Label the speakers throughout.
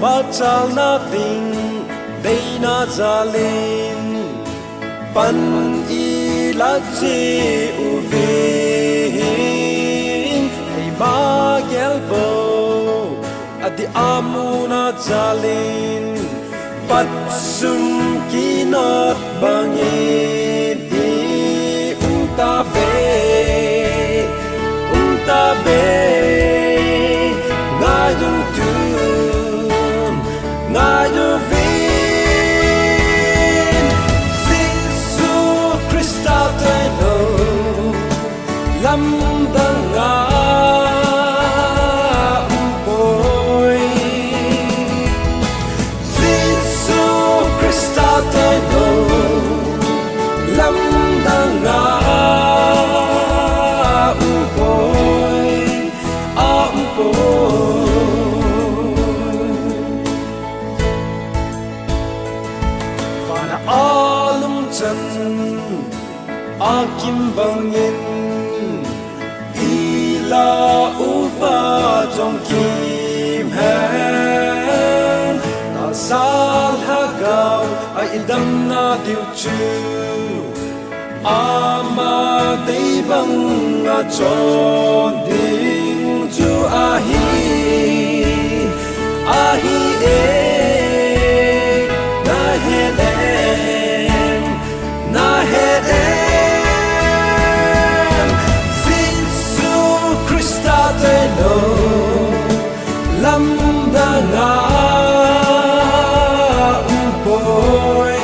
Speaker 1: Bacal na ting day na zalin pan ilaji uvin ay magelbo adi amuna zalin patsum kinot bangin unta ve ngayong tun ngayong vin Giêsu Christa tay lo lam dang nga boy Giêsu Christa tay lo lam dang nga Akim bangin ila ufa jong kim hen na sal hagaw ay idam na diu chu ama day bang nga chon ding chu ahi e na he lam da nga boy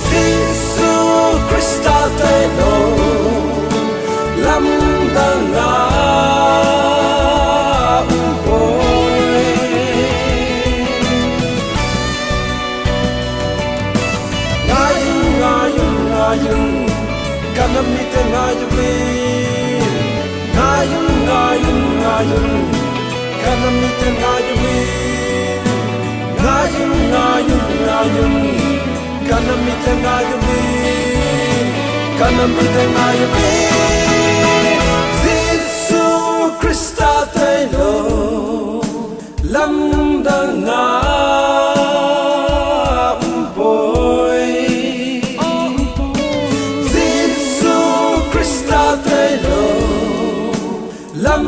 Speaker 1: Giêsu Christa tay lo lam da nga boy ngayong kanamite ngayong ngayong kanamite ngayong kanamite ngayong Giêsu Christa tay lo lam dang nga boy Giêsu Christa tay lo lam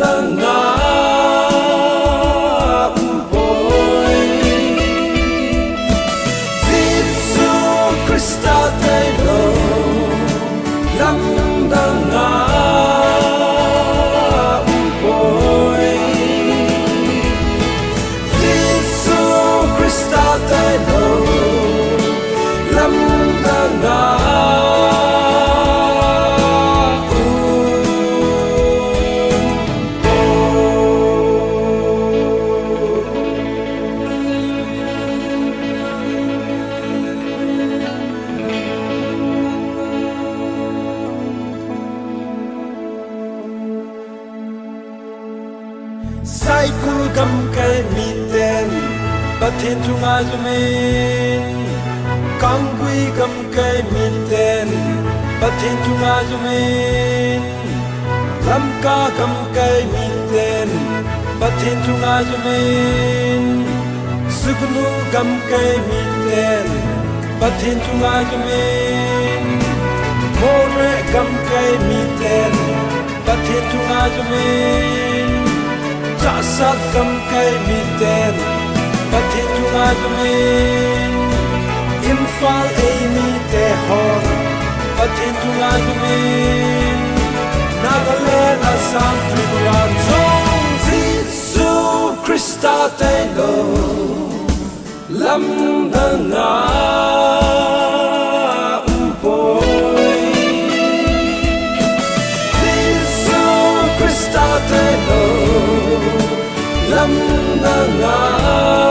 Speaker 1: dang nga boy Giêsu Christa tay lo lam dang nga boy Giêsu Christa tay lo lam dang nga sai kul gam kai mi ten pathin chunga jumin kang gui gam kai mi ten pathin chunga jumin lam ka gam kai mi ten pathin chunga jumin sugnu gam kai mi ten pathin chunga jumin more gam kai mi ten pathin chunga jumin Jasad kam kay miten Pathin chunga jumin Imphal ay mite hon Pathin chunga jumin Nagaland Assam Tripura Chong Giêsu Christa tay lo lam dang nga boy Giêsu Christa tay lo lam dang nga